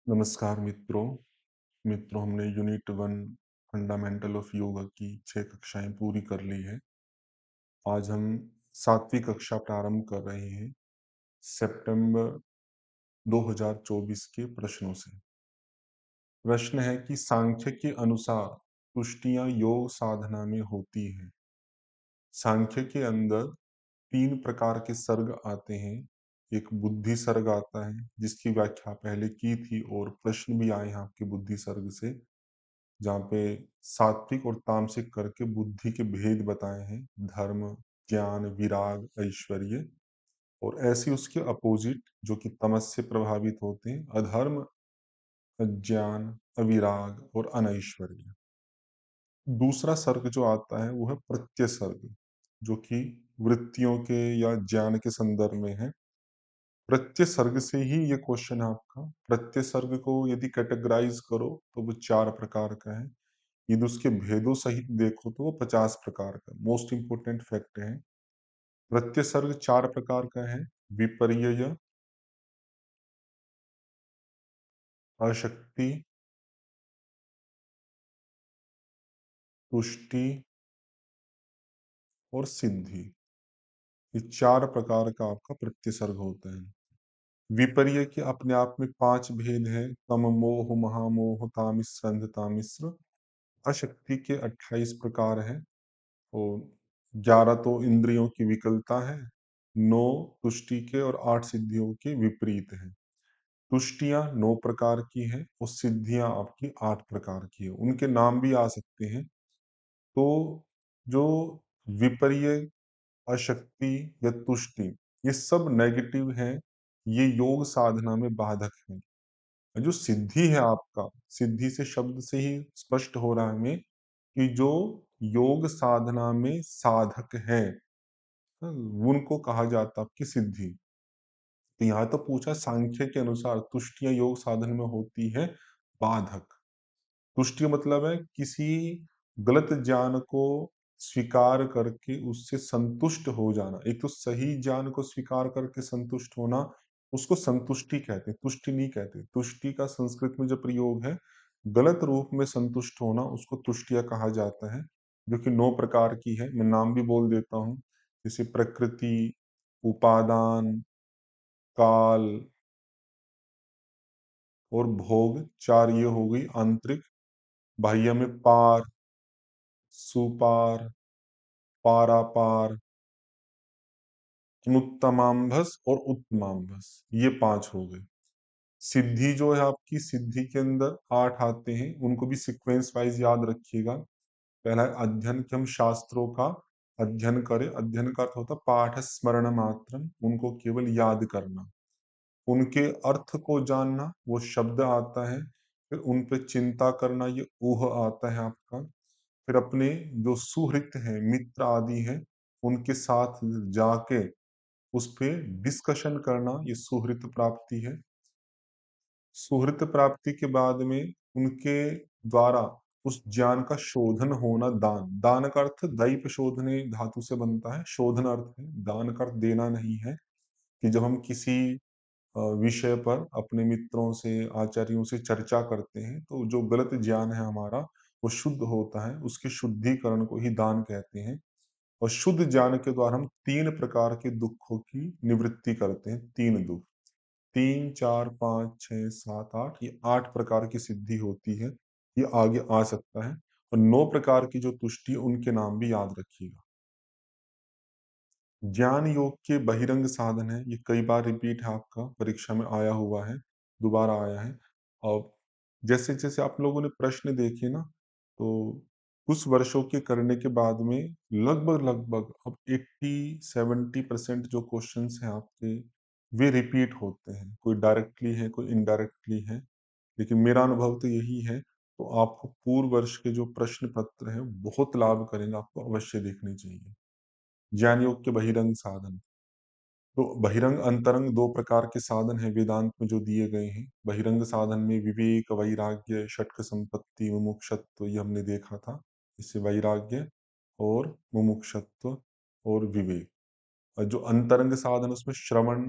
नमस्कार मित्रों। हमने यूनिट 1 फंडामेंटल ऑफ योगा की 6 कक्षाएं पूरी कर ली है। आज हम 7वीं कक्षा प्रारंभ कर रहे हैं सितंबर 2024 के प्रश्नों से। प्रश्न है कि सांख्य के अनुसार तुष्टियां योग साधना में होती हैं। सांख्य के अंदर 3 प्रकार के सर्ग आते हैं। एक बुद्धि सर्ग आता है जिसकी व्याख्या पहले की थी और प्रश्न भी आए हैं आपके बुद्धि सर्ग से, जहाँ पे सात्विक और तामसिक करके बुद्धि के भेद बताए हैं। धर्म, ज्ञान, विराग, ऐश्वर्य। और ऐसी उसके अपोजिट जो कि तमस से प्रभावित होते हैं, अधर्म, अज्ञान, अविराग और अनैश्वर्य। दूसरा सर्ग जो आता है वो है प्रत्यय सर्ग, जो कि वृत्तियों के या ज्ञान के संदर्भ में है। प्रत्यय सर्ग से ही ये क्वेश्चन है आपका। प्रत्यय सर्ग को यदि कैटेगराइज करो तो वो 4 प्रकार का है। यदि उसके भेदों सहित देखो तो वो 50 प्रकार का। मोस्ट इंपोर्टेंट फैक्ट है, प्रत्यसर्ग 4 प्रकार का है। विपर्यय, अशक्ति, तुष्टि और सिद्धि। ये 4 प्रकार का आपका प्रत्यसर्ग होता है। विपर्य के अपने आप में 5 भेद हैं। तम, मोह, महामोह, तामिश्रंध, तामिश्र। अशक्ति के 28 प्रकार हैं और 11 तो इंद्रियों की विकलता है, 9 तुष्टि के और 8 सिद्धियों के विपरीत है। तुष्टियां 9 प्रकार की हैं और सिद्धियां आपकी 8 प्रकार की है। उनके नाम भी आ सकते हैं। तो जो विपर्य, अशक्ति या तुष्टि, ये सब नेगेटिव हैं। ये योग साधना में बाधक है। जो सिद्धि है आपका, सिद्धि से शब्द से ही स्पष्ट हो रहा है हमें कि जो योग साधना में साधक है, उनको कहा जाता है आपकी सिद्धि। तो यहाँ तो पूछा सांख्य के अनुसार तुष्टियां योग साधन में होती है बाधक। तुष्टि मतलब है किसी गलत ज्ञान को स्वीकार करके उससे संतुष्ट हो जाना। एक तो सही ज्ञान को स्वीकार करके संतुष्ट होना, उसको संतुष्टि कहते हैं, तुष्टि नहीं कहते। तुष्टि का संस्कृत में जो प्रयोग है, गलत रूप में संतुष्ट होना, उसको तुष्टिया कहा जाता है। जो कि 9 प्रकार की है। मैं नाम भी बोल देता हूँ, जैसे प्रकृति, उपादान, काल और भोग। 4 ये हो गई आंतरिक। बाह्य में पार, सुपार, पारापार, अनुत्तमांभस और उत्तमांभस, ये 5 हो गए। सिद्धि जो है आपकी, सिद्धि के अंदर 8 आते हैं। उनको भी सीक्वेंस वाइज याद रखिएगा। पहला है अध्ययन, कि हम शास्त्रों का अध्ययन करें। अध्ययन का अर्थ होता है पाठ स्मरण मात्रम, उनको केवल याद करना। उनके अर्थ को जानना, वो शब्द आता है। फिर उन पे चिंता करना, ये ऊह आता है आपका। फिर अपने जो सुहृत हैं, मित्र आदि हैं, उनके साथ जाके उस पे डिस्कशन करना, ये सुहृत प्राप्ति है। सुहृत प्राप्ति के बाद में उनके द्वारा उस ज्ञान का शोधन होना, दान। दान का अर्थ दैप शोधने धातु से बनता है, शोधन अर्थ है, दान का अर्थ देना नहीं है। कि जब हम किसी विषय पर अपने मित्रों से, आचार्यों से चर्चा करते हैं, तो जो गलत ज्ञान है हमारा, वो शुद्ध होता है, उसके शुद्धिकरण को ही दान कहते हैं। और शुद्ध ज्ञान के द्वारा हम 3 प्रकार के दुखों की निवृत्ति करते हैं। 3 दुख, 3, 4, 5, 6, 7, 8, ये 8 प्रकार की सिद्धि होती है। ये आगे आ सकता है। और 9 प्रकार की जो तुष्टि है, उनके नाम भी याद रखिएगा। ज्ञान योग के बहिरंग साधन है, ये कई बार रिपीट है, आपका परीक्षा में आया हुआ है, दोबारा आया है। और जैसे जैसे आप लोगों ने प्रश्न देखे ना, तो कुछ वर्षों के करने के बाद में लगभग लगभग अब 80-70% जो क्वेश्चंस हैं आपके, वे रिपीट होते हैं। कोई डायरेक्टली है, कोई इनडायरेक्टली है, लेकिन मेरा अनुभव तो यही है। तो आपको पूर्व वर्ष के जो प्रश्न पत्र हैं बहुत लाभ करेंगे, आपको अवश्य देखने चाहिए। ज्ञान योग के बहिरंग साधन, तो बहिरंग अंतरंग 2 प्रकार के साधन हैं वेदांत में जो दिए गए हैं। बहिरंग साधन में विवेक, वैराग्य, षट्क संपत्ति, मुमुक्षुत्व, ये हमने देखा था। इससे वैराग्य और मुमुक्षुत्व और विवेक। और जो अंतरंग साधन, उसमें श्रवण,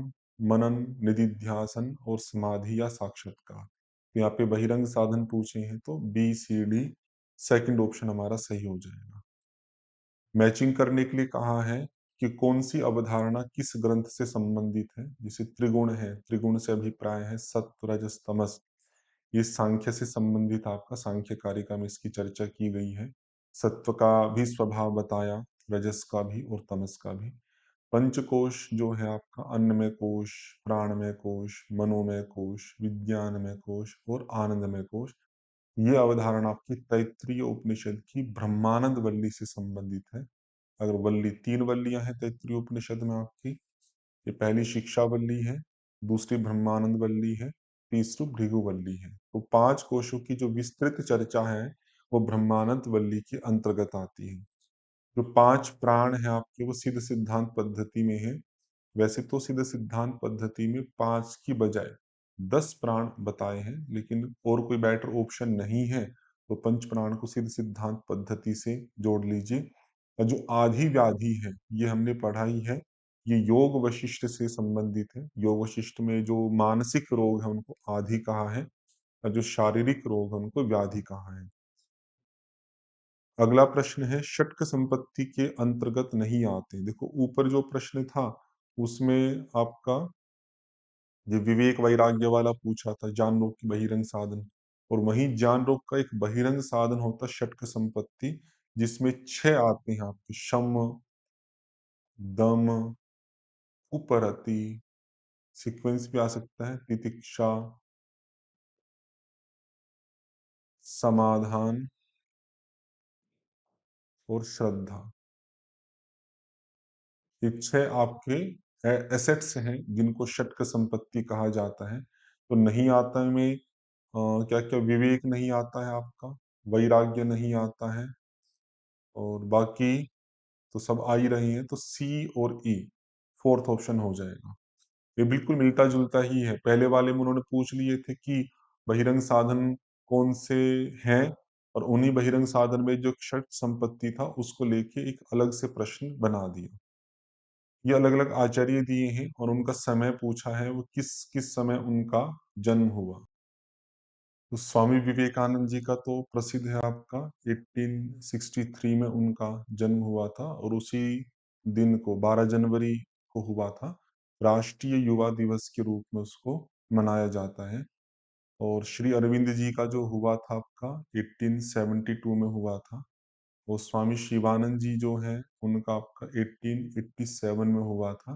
मनन, निधिध्यासन और समाधि या साक्षात्कार। तो यहाँ पे बहिरंग साधन पूछे हैं तो B C D second option हमारा सही हो जाएगा। मैचिंग करने के लिए कहा है कि कौन सी अवधारणा किस ग्रंथ से संबंधित है। जैसे त्रिगुण है, त्रिगुण से अभिप्राय है सत्व रजस तमस, ये सांख्य से संबंधित, आपका सांख्य कारिका में इसकी चर्चा की गई है। सत्व का भी स्वभाव बताया, रजस का भी और तमस का भी। पंचकोश जो है आपका अन्नमय कोश, प्राणमय कोश, मनोमय कोश, विज्ञानमय कोश और आनंदमय कोश, ये अवधारणा आपकी तैत्तिरीय उपनिषद की ब्रह्मानंद वल्ली से संबंधित है। अगर वल्ली, तीन वल्लियां हैं तैत्तिरीय उपनिषद में आपकी। ये पहली शिक्षा वल्ली है, दूसरी ब्रह्मानंद वल्ली है, तीसरी भृगु वल्ली है। तो पांच कोशों की जो विस्तृत चर्चा है वो ब्रह्मानंद वल्ली के अंतर्गत आती है। जो पांच प्राण है आपके वो सिद्ध सिद्धांत पद्धति में है। वैसे तो सिद्ध सिद्धांत पद्धति में 5 की बजाय 10 प्राण बताए हैं, लेकिन और कोई बेटर ऑप्शन नहीं है तो पंच प्राण को सिद्ध सिद्धांत पद्धति से जोड़ लीजिए। और जो आधी व्याधि है ये हमने पढ़ाई है, ये योग वशिष्ठ से संबंधित है। योग वशिष्ठ में जो मानसिक रोग है उनको आधि कहा है और जो शारीरिक रोग है उनको व्याधि कहा है। अगला प्रश्न है षटक संपत्ति के अंतर्गत नहीं आते। देखो ऊपर जो प्रश्न था उसमें आपका ये विवेक वैराग्य वाला पूछा था, ज्ञान रोग की बहिरंग साधन, और वहीं ज्ञान रोग का एक बहिरंग साधन होता षटक संपत्ति, जिसमें 6 आते हैं आपके शम, दम, उपरति, सीक्वेंस भी आ सकता है, तितिक्षा, समाधान और श्रद्धा। ये 6 आपके एसेट्स हैं जिनको षटक संपत्ति कहा जाता है। तो नहीं आता में क्या क्या, विवेक नहीं आता है आपका, वैराग्य नहीं आता है, और बाकी तो सब आ ही रही हैं। तो सी और ई फोर्थ ऑप्शन हो जाएगा। ये बिल्कुल मिलता जुलता ही है। पहले वाले में उन्होंने पूछ लिए थे कि बहिरंग साधन कौन से हैं, और उन्हीं बहिरंग साधन में जो षट संपत्ति था उसको लेके एक अलग से प्रश्न बना दिया। ये अलग अलग आचार्य दिए हैं और उनका समय पूछा है, वो किस किस समय उनका जन्म हुआ। तो स्वामी विवेकानंद जी का तो प्रसिद्ध है आपका 1863 में उनका जन्म हुआ था, और उसी दिन को 12 जनवरी को हुआ था। राष्ट्रीय युवा दिवस के रूप में उसको मनाया जाता है। और श्री अरविंद जी का जो हुआ था आपका 1872 में हुआ था। और स्वामी शिवानंद जी जो है उनका आपका 1887 में हुआ था।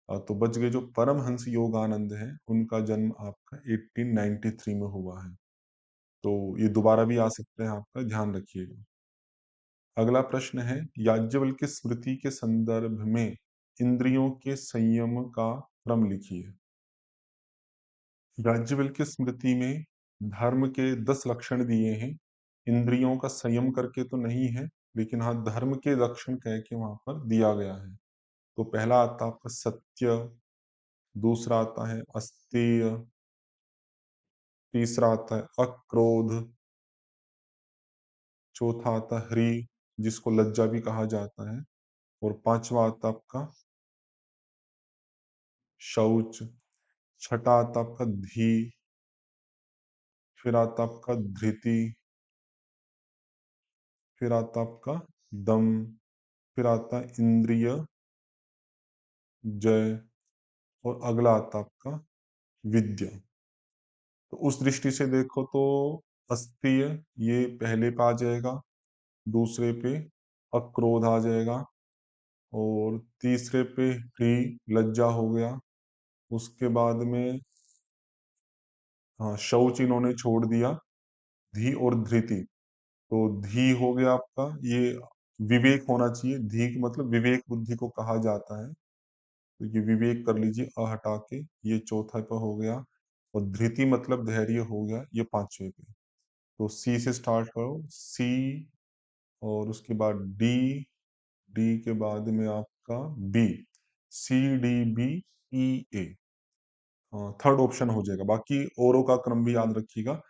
तो बच गए जो परमहंस योगानंद है उनका जन्म आपका 1893 में हुआ है। तो ये दोबारा भी आ सकते हैं, आपका ध्यान रखिएगा। अगला प्रश्न है याज्ञवल्क्य स्मृति के संदर्भ में इंद्रियों के संयम का क्रम लिखिए। याज्ञवल्क्य स्मृति में धर्म के 10 लक्षण दिए हैं। इंद्रियों का संयम करके तो नहीं है, लेकिन हाँ धर्म के लक्षण कह के वहां पर दिया गया है। तो पहला आता है आपका सत्य, दूसरा आता है अस्तेय, तीसरा आता है अक्रोध, चौथा आता है ह्री, जिसको लज्जा भी कहा जाता है, और पांचवा आता आपका शौच, छठा आता आपका धी, फिर आता आपका धृति, फिर आता आपका दम, फिर आता इंद्रिय जय, और अगला आता आपका विद्या। तो उस दृष्टि से देखो तो अस्तीय ये पहले पे आ जाएगा, दूसरे पे अक्रोध आ जाएगा, और तीसरे पे ही लज्जा हो गया। उसके बाद में हाँ शौच इन्होंने छोड़ दिया, धी और धृति। तो धी हो गया आपका, ये विवेक होना चाहिए, धी का मतलब विवेक बुद्धि को कहा जाता है। तो ये विवेक कर लीजिए अ हटा के, ये चौथा पे हो गया, और धृति मतलब धैर्य हो गया ये पांचवे पे। तो सी से स्टार्ट करो, सी, और उसके बाद डी, डी के बाद में आपका B, C D B E A, third option हो जाएगा। बाकी औरों का क्रम भी याद रखिएगा।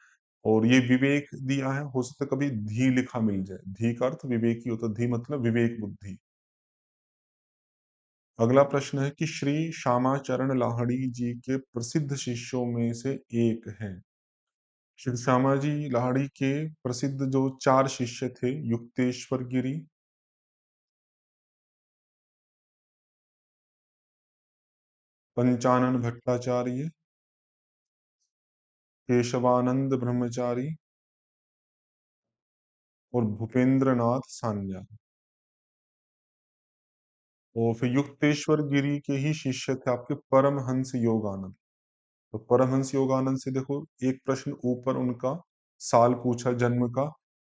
और ये विवेक दिया है, हो सकता है कभी धी लिखा मिल जाए, धी का अर्थ विवेक ही होता है, धी मतलब विवेक बुद्धि। अगला प्रश्न है कि श्री श्यामाचरण लाहिड़ी जी के प्रसिद्ध शिष्यों में से एक है। श्री श्यामाजी लाहिड़ी के प्रसिद्ध जो 4 शिष्य थे, युक्तेश्वर गिरी, पंचानन भट्टाचार्य, केशवानंद ब्रह्मचारी और भूपेंद्र नाथ सान्याल। और फिर युक्तेश्वर गिरी के ही शिष्य थे आपके परमहंस योगानंद। तो परमहंस योगानंद से देखो एक प्रश्न ऊपर उनका साल पूछा जन्म का,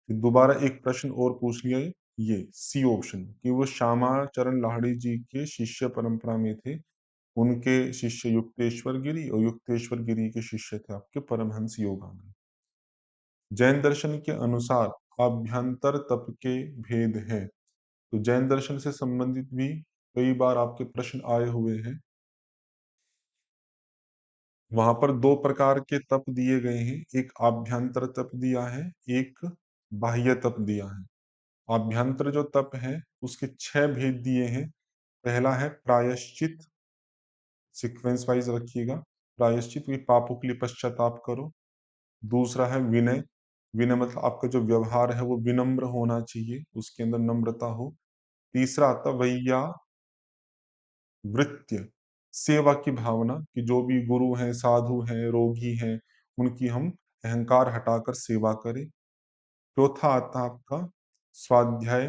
फिर दोबारा एक प्रश्न और पूछ लिया, ये सी ऑप्शन कि वो श्यामाचरण लाहिड़ी जी के शिष्य परंपरा में थे। उनके शिष्य युक्तेश्वर गिरी और युक्तेश्वर गिरी के शिष्य थे आपके परमहंस योगानंद। जैन दर्शन के अनुसार आभ्यंतर तप के भेद हैं। तो जैन दर्शन से संबंधित भी कई बार आपके प्रश्न आए हुए हैं। वहां पर 2 प्रकार के तप दिए गए हैं, एक आभ्यंतर तप दिया है, एक बाह्य तप दिया है। आभ्यंतर जो तप है उसके 6 भेद दिए हैं। पहला है प्रायश्चित, सीक्वेंस वाइज रखिएगा। प्रायश्चित भी पापों के लिए पश्चाताप करो। दूसरा है विनय, विनय मतलब आपका जो व्यवहार है वो विनम्र होना चाहिए, उसके अंदर नम्रता हो। तीसरा आता वैया वृत्य, सेवा की भावना कि जो भी गुरु हैं, साधु हैं, रोगी हैं, उनकी हम अहंकार हटाकर सेवा करें। चौथा आता आपका स्वाध्याय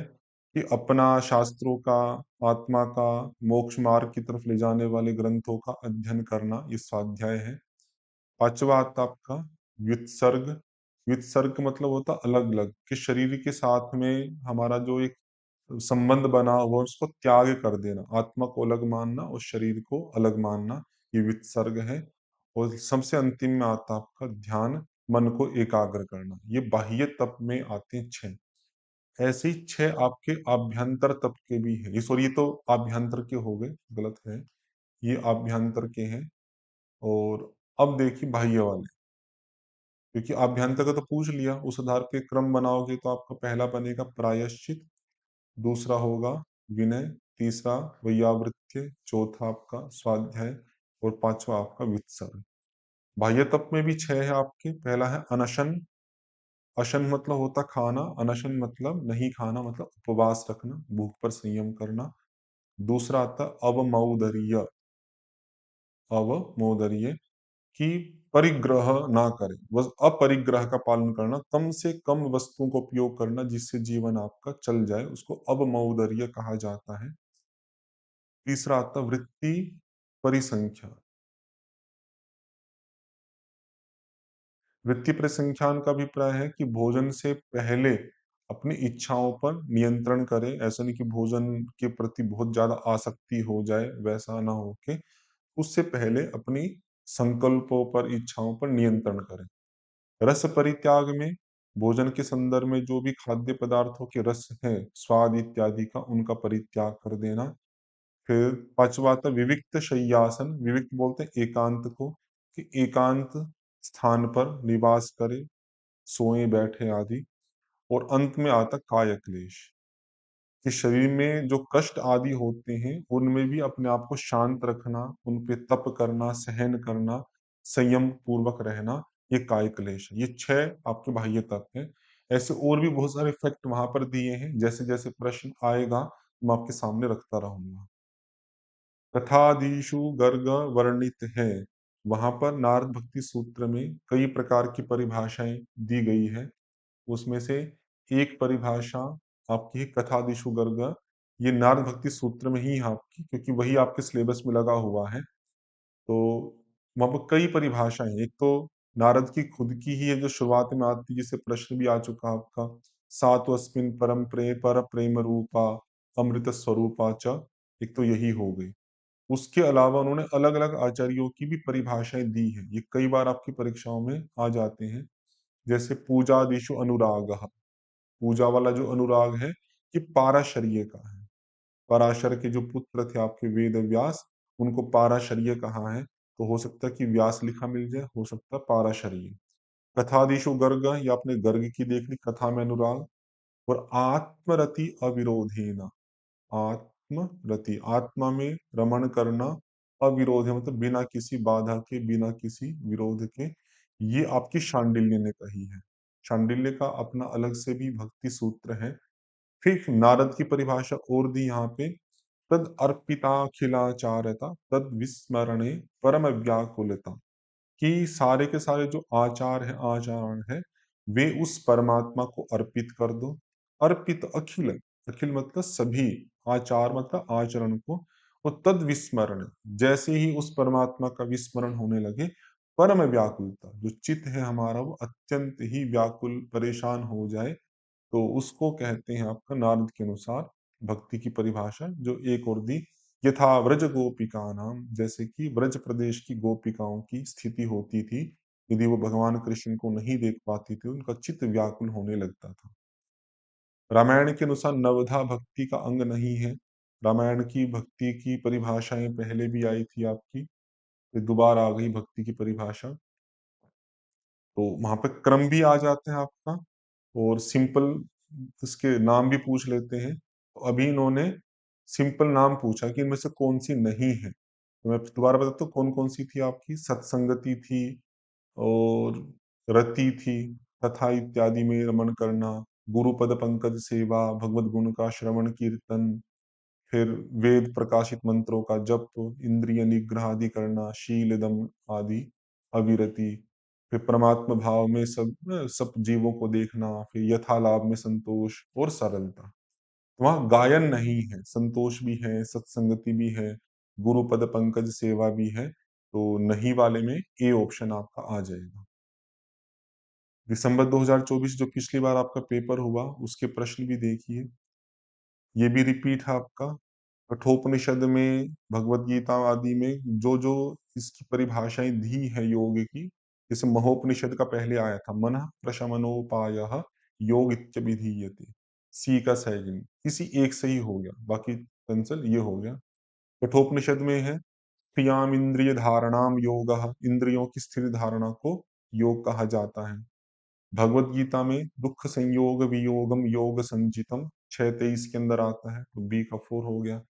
कि अपना शास्त्रों का, आत्मा का मोक्ष मार्ग की तरफ ले जाने वाले ग्रंथों का अध्ययन करना, ये स्वाध्याय है। पांचवा आता आपका व्युत्सर्ग। व्युत्सर्ग मतलब होता अलग अलग कि शरीर के साथ में हमारा जो एक संबंध बना हुआ उसको त्याग कर देना, आत्मा को अलग मानना और शरीर को अलग मानना, ये वित्सर्ग है। और सबसे अंतिम में आता आपका ध्यान, मन को एकाग्र करना। ये बाह्य तप में आते हैं 6। ऐसे ही 6 आपके आभ्यंतर तप के भी हैं। ये सॉरी, ये तो आभ्यंतर के हो गए, गलत है, ये आभ्यंतर के हैं। और अब देखिए बाह्य वाले, क्योंकि आभ्यंतर का तो पूछ लिया, उस आधार पे क्रम बनाओगे तो आपका पहला बनेगा प्रायश्चित, दूसरा होगा विनय, तीसरा वैयावृत्य, चौथा आपका स्वाध्याय और पांचवा आपका वित्सर्ग। बाह्य तप में भी 6 है आपके। पहला है अनशन। अशन मतलब होता खाना, अनशन मतलब नहीं खाना, मतलब उपवास रखना, भूख पर संयम करना। दूसरा आता अवमौदर्य, अवमौदर्य कि परिग्रह ना करें, बस अपरिग्रह का पालन करना, कम से कम वस्तुओं का उपयोग करना जिससे जीवन आपका चल जाए, उसको अवमौदर्य कहा जाता है। तीसरा आता वृत्ति परिसंख्या। वृत्ति परिसंख्यान का अभिप्राय है कि भोजन से पहले अपनी इच्छाओं पर नियंत्रण करें। ऐसा नहीं कि भोजन के प्रति बहुत ज्यादा आसक्ति हो जाए, वैसा ना हो के उससे पहले अपनी संकल्पों पर, इच्छाओं पर नियंत्रण करें। रस परित्याग में भोजन के संदर्भ में जो भी खाद्य पदार्थों के रस है, स्वाद इत्यादि का, उनका परित्याग कर देना। फिर पांचवा आता विविक्त शय्यासन। विविक्त बोलते हैं एकांत को, कि एकांत स्थान पर निवास करे, सोए बैठे आदि। और अंत में आता काय क्लेश, कि शरीर में जो कष्ट आदि होते हैं उनमें भी अपने आप को शांत रखना, उन पे तप करना, सहन करना, संयम पूर्वक रहना, ये काय क्लेश है। ये 6 आपके बाह्य तत्व हैं। ऐसे और भी बहुत सारे फैक्ट वहां पर दिए हैं, जैसे जैसे प्रश्न आएगा मैं आपके सामने रखता रहूंगा। कथादीषु गर्ग वर्णित है। वहां पर नारद भक्ति सूत्र में कई प्रकार की परिभाषाएं दी गई है। उसमें से एक परिभाषा आपकी है कथादिषु गर्ग। ये नारद भक्ति सूत्र में ही है आपकी, क्योंकि वही आपके सिलेबस में लगा हुआ है। तो वहां पर कई परिभाषाएं हैं। एक तो नारद की खुद की ही है जो शुरुआत में आती है, जिससे प्रश्न भी आ चुका आपका, सात्वस्मिन परम पर प्रेम रूपा अमृत स्वरूपा च। एक तो यही हो गई। उसके अलावा उन्होंने अलग अलग आचार्यों की भी परिभाषाएं दी हैं, ये कई बार आपकी परीक्षाओं में आ जाते हैं। जैसे पूजादिशु अनुराग, पूजा वाला जो अनुराग है ये पाराशर्य का है। पराशर के जो पुत्र थे आपके वेद व्यास, उनको पाराशर्य कहा है। तो हो सकता है कि व्यास लिखा मिल जाए, हो सकता है पाराशर्य। कथादिशु गर्ग, ये आपने गर्ग की देख ली, कथा में अनुराग। और आत्मरति अविरोधेना, आत्मरति आत्मा में रमण करना, अविरोध है मतलब बिना किसी बाधा के, बिना किसी विरोध के। ये आपकी शांडिल्य ने कही है। शांडिल्य का अपना अलग से भी भक्ति सूत्र है। फिर नारद की परिभाषा और दी यहाँ पे, तद अर्पिताखिलाचार्यता तद विस्मरणे परम व्याकुलता, कि सारे के सारे जो आचार है, आचरण है, वे उस परमात्मा को अर्पित कर दो। अर्पित अखिल, अखिल मतलब सभी, आचार मतलब आचरण को, और तद विस्मरण, जैसे ही उस परमात्मा का विस्मरण होने लगे, परम व्याकुलता, जो चित्त है हमारा वो अत्यंत ही व्याकुल परेशान हो जाए, तो उसको कहते हैं आपका नारद के अनुसार भक्ति की परिभाषा, जो एक और दी, यथा व्रज गोपिका नाम, जैसे कि ब्रज प्रदेश की गोपिकाओं की स्थिति होती थी, यदि वो भगवान कृष्ण को नहीं देख पाती थी, उनका चित्त व्याकुल होने लगता था। रामायण के अनुसार नवधा भक्ति का अंग नहीं है। रामायण की भक्ति की परिभाषाएं पहले भी आई थी आपकी, फिर दोबारा आ गई भक्ति की परिभाषा। तो वहां पे क्रम भी आ जाते हैं आपका, और सिंपल इसके नाम भी पूछ लेते हैं। तो अभी इन्होंने सिंपल नाम पूछा कि इनमें से कौन सी नहीं है, तो मैं दोबारा बताता हूँ कौन कौन सी थी आपकी। सत्संगति थी, और रति थी, तथा इत्यादि में रमण करना, गुरुपद पंकज सेवा, भगवत गुण का श्रवण कीर्तन, फिर वेद प्रकाशित मंत्रों का जप, इंद्रिय निग्रह आदि करना, शील दम आदि, अविरति, फिर परमात्म भाव में सब जीवों को देखना, फिर यथा लाभ में संतोष और सरलता। वहां गायन नहीं है, संतोष भी है, सत्संगति भी है, गुरुपद पंकज सेवा भी है, तो नहीं वाले में ए ऑप्शन आपका आ जाएगा। दिसंबर 2024 जो पिछली बार आपका पेपर हुआ, उसके प्रश्न भी देखिए, ये भी रिपीट है आपका। कठोपनिषद में, भगवत गीता आदि में जो जो इसकी परिभाषाएं दी है योग की, जैसे महोपनिषद का पहले आया था, मन प्रशमनोपाय योग इत्यभिधीयते, सी का सैगिन, किसी एक से ही हो गया, बाकी कैंसल, ये हो गया। कठोपनिषद में है, क्रियाम इंद्रिय धारणाम योग, इंद्रियों की स्थिर धारणा को योग कहा जाता है। भगवत गीता में दुख संयोग वियोगम योग संचितम 6:23 के अंदर आता है, तो बी का 4 हो गया।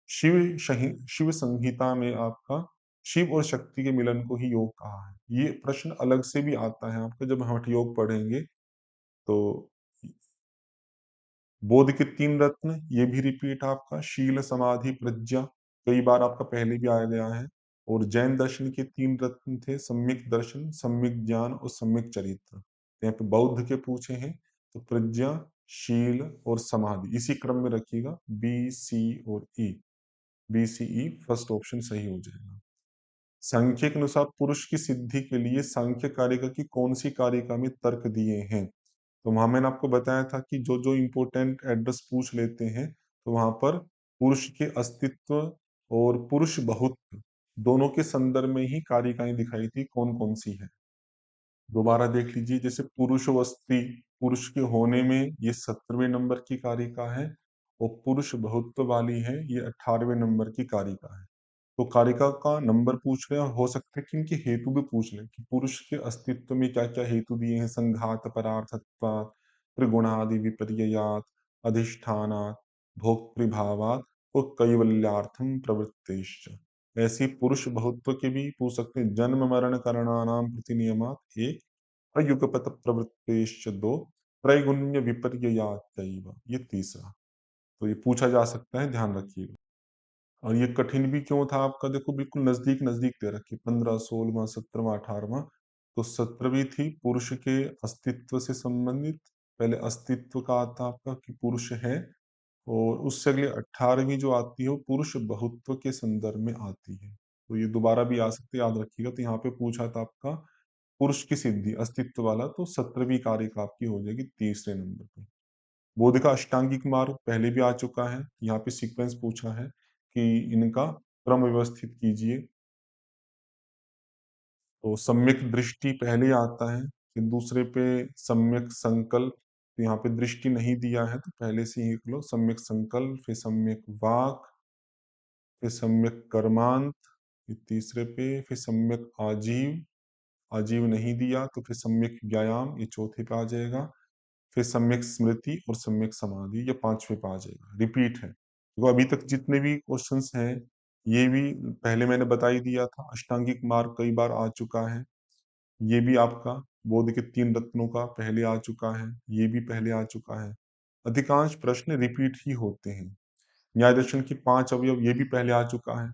शिव संहिता में आपका शिव और शक्ति के मिलन को ही योग कहा है। ये प्रश्न अलग से भी आता है आपका जब हठ योग पढ़ेंगे। तो बोध के 3 रत्न, ये भी रिपीट आपका, शील समाधि प्रज्ञा, कई बार आपका पहले भी आया गया है। और जैन दर्शन के 3 रत्न थे, सम्यक दर्शन, सम्यक ज्ञान और सम्यक चरित्र। तो यहाँ पे बौद्ध के पूछे हैं, तो प्रज्ञा, शील और समाधि इसी क्रम में रखिएगा, बी, सी और ई। बी, सी, ई फर्स्ट ऑप्शन सही हो जाएगा। सांख्य के अनुसार पुरुष की सिद्धि के लिए सांख्य कारिका की कौन सी कारिका में तर्क दिए हैं? तो वहां मैंने आपको बताया था कि जो जो इम्पोर्टेंट एड्रेस पूछ लेते हैं, तो वहां पर पुरुष के अस्तित्व और पुरुष बहुत्व दोनों के संदर्भ में ही कारिकाएं दिखाई थी, कौन कौन सी है। दोबारा देख लीजिए, जैसे पुरुष व स्त्री, पुरुष के होने में ये 17वें नंबर की कारिका है, और पुरुष बहुत्व वाली है, ये 18वें नंबर की कारिका है। तो कारिका का नंबर पूछ रहे हैं, और हो सकता है कि इनके हेतु भी पूछ लें कि पुरुष के अस्तित्व में क्या क्या हेतु दिए हैं, संघात परार्थत्वात्, त्रिगुणादि विपर्ययात्, अधिष्ठानात्, भोक्तृभावात् और कैवल्यार्थम प्रवृत्तिश्च। ऐसी पुरुष बहुत्व के भी पूछ सकते हैं, जन्म मरण करणानाम प्रतिनियमात् एक, अयुगपत प्रवृत्तिश्च दो, त्रैगुण्य विपर्ययात् ये तीसरा। तो ये पूछा जा सकता है, ध्यान रखिएगा। और ये कठिन भी क्यों था आपका, देखो बिल्कुल नजदीक नजदीक दे रखी, 15, 16वां, 17वां, 18वां। तो 17वीं थी पुरुष के अस्तित्व से संबंधित, पहले अस्तित्व का आता आपका कि पुरुष है, और उससे अगले 18वीं जो आती है वो पुरुष बहुत्व के संदर्भ में आती है। तो ये दोबारा भी आ सकती है, याद रखिएगा। तो यहाँ पे पूछा था आपका पुरुष की सिद्धि अस्तित्व वाला, तो 17वीं कारिका आपकी हो जाएगी तीसरे नंबर पे। बोध का अष्टांगिक मार्ग पहले भी आ चुका है, यहाँ पे सीक्वेंस पूछा है कि इनका क्रम व्यवस्थित कीजिए। तो सम्यक दृष्टि पहले आता है, फिर दूसरे पे सम्यक संकल्प, तो यहाँ पे दृष्टि नहीं दिया है, तो पहले से ही लिख लो सम्यक संकल्प, फिर सम्यक वाक, फिर सम्यक कर्मांत, फिर तीसरे पे, फिर सम्यक आजीव, आजीव नहीं दिया तो फिर सम्यक व्यायाम, ये चौथे पे आ जाएगा। फिर सम्यक स्मृति और सम्यक समाधि, ये 5वें पे आ जाएगा। रिपीट है, तो अभी तक जितने भी क्वेश्चंस हैं, ये भी पहले मैंने बता ही दिया था। अष्टांगिक मार्ग कई बार आ चुका है, ये भी आपका बोध के 3 रत्नों का पहले आ चुका है, ये भी पहले आ चुका है। अधिकांश प्रश्न रिपीट ही होते हैं। न्याय दर्शन के 5 अवयव ये भी पहले आ चुका है।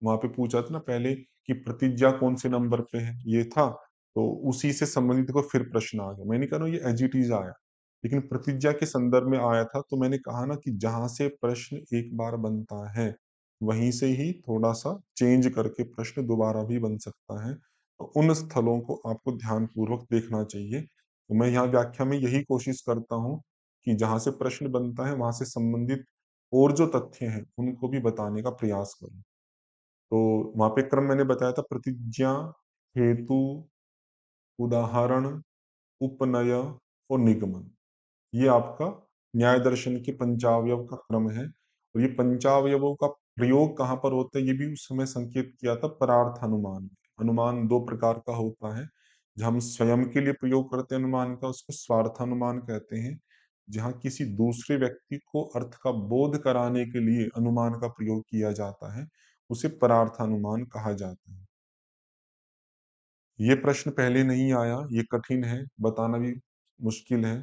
वहाँ पे पूछा था ना पहले कि प्रतिज्ञा कौन से नंबर पे है, ये था। तो उसी से संबंधित देखो फिर प्रश्न आ गया। मैं नहीं कह रहा हूँ ये एज़ इट इज़ आया, लेकिन प्रतिज्ञा के संदर्भ में आया था, तो मैंने कहा ना कि जहाँ से प्रश्न एक बार बनता है, वहीं से ही थोड़ा-सा चेंज करके प्रश्न दोबारा भी बन सकता है। तो उन स्थलों को आपको ध्यानपूर्वक देखना चाहिए। तो मैं यहाँ व्याख्या में यही कोशिश करता हूँ कि जहाँ से प्रश्न बनता है, वहाँ से संबंधित और जो तथ्य हैं, उनको भी बताने का प्रयास करूँ। तो वहाँ पे क्रम मैंने बताया था प्रतिज्ञा, हेतु, उदाहरण, उपनय और निगमन। ये आपका न्याय दर्शन के पंचावयव का क्रम है और ये पंचावयवों का प्रयोग कहाँ पर होता है, ये भी उस समय संकेत किया था परार्थ अनुमान। अनुमान 2 प्रकार का होता है। जो हम स्वयं के लिए प्रयोग करते हैं अनुमान का, उसको स्वार्थानुमान कहते हैं। जहाँ किसी दूसरे व्यक्ति को अर्थ का बोध कराने के लिए अनुमान का प्रयोग किया जाता है, उसे परार्थानुमान कहा जाता है। ये प्रश्न पहले नहीं आया, ये कठिन है, बताना भी मुश्किल है।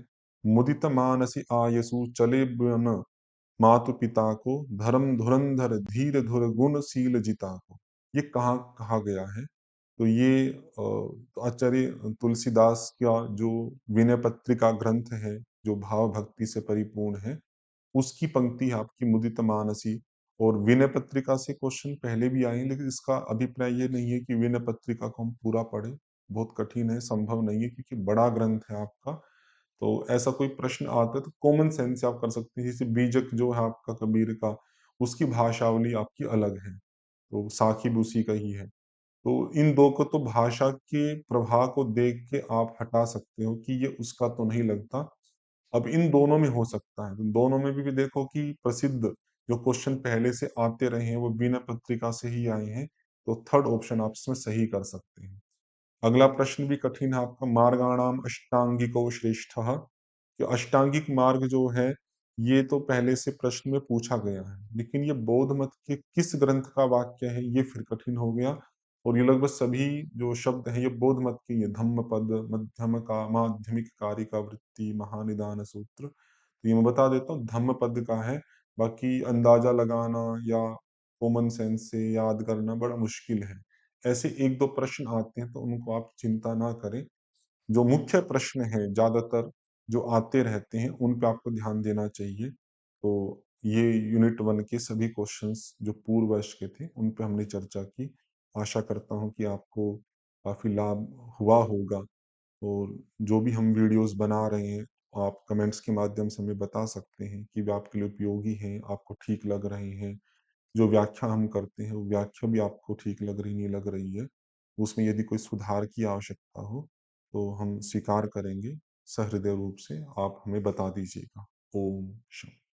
मुदित मानसी आयसु चले बन मातु पिता को, धर्म धुरंधर धीर धुर गुणशील जिता को। ये कहाँ कहा गया है? तो ये आचार्य तुलसीदास का जो विनय पत्रिका ग्रंथ है, जो भाव भक्ति से परिपूर्ण है, उसकी पंक्ति है आपकी मुदित मानसी। और विनय पत्रिका से क्वेश्चन पहले भी आए हैं, लेकिन इसका अभिप्राय ये नहीं है कि विनय पत्रिका को हम पूरा पढ़ें। बहुत कठिन है, संभव नहीं है, क्योंकि बड़ा ग्रंथ है आपका। तो ऐसा कोई प्रश्न आता है तो कॉमन सेंस से आप कर सकते हैं। जैसे बीजक जो है आपका कबीर का, उसकी भाषावली आपकी अलग है, तो साखी भी उसी का ही है। तो इन 2 को तो भाषा के प्रभाव को देख के आप हटा सकते हो कि ये उसका तो नहीं लगता। अब इन दोनों में हो सकता है, तो दोनों में भी देखो कि प्रसिद्ध जो क्वेश्चन पहले से आते रहे हैं, वो बिना पत्रिका से ही आए हैं, तो थर्ड ऑप्शन आप इसमें सही कर सकते हैं। अगला प्रश्न भी कठिन है आपका, मार्गाणाम अष्टांगिको श्रेष्ठः। कि अष्टांगिक मार्ग जो है, ये तो पहले से प्रश्न में पूछा गया है, लेकिन ये बौद्ध मत के किस ग्रंथ का वाक्य है, ये फिर कठिन हो गया। और ये लगभग सभी जो शब्द हैं, ये बौद्ध मत के ही है। धम्मपद, मध्यम का माध्यमिक कारिका वृत्ति, महानिदान सूत्र। तो ये मैं बता देता हूँ, धम्मपद का है। बाकी अंदाजा लगाना या कॉमन सेंस से याद करना बड़ा मुश्किल है। ऐसे 1-2 प्रश्न आते हैं, तो उनको आप चिंता ना करें। जो मुख्य प्रश्न हैं ज़्यादातर जो आते रहते हैं, उन पे आपको ध्यान देना चाहिए। तो ये यूनिट 1 के सभी क्वेश्चंस जो पूर्व वर्ष के थे, उन पे हमने चर्चा की। आशा करता हूँ कि आपको काफ़ी लाभ हुआ होगा। और जो भी हम वीडियोज़ बना रहे हैं, आप कमेंट्स के माध्यम से हमें बता सकते हैं कि वे आपके लिए उपयोगी हैं, आपको ठीक लग रहे हैं। जो व्याख्या हम करते हैं, वो व्याख्या भी आपको ठीक लग रही, नहीं लग रही है। उसमें यदि कोई सुधार की आवश्यकता हो, तो हम स्वीकार करेंगे सहृदय रूप से, आप हमें बता दीजिएगा। ओम शांति।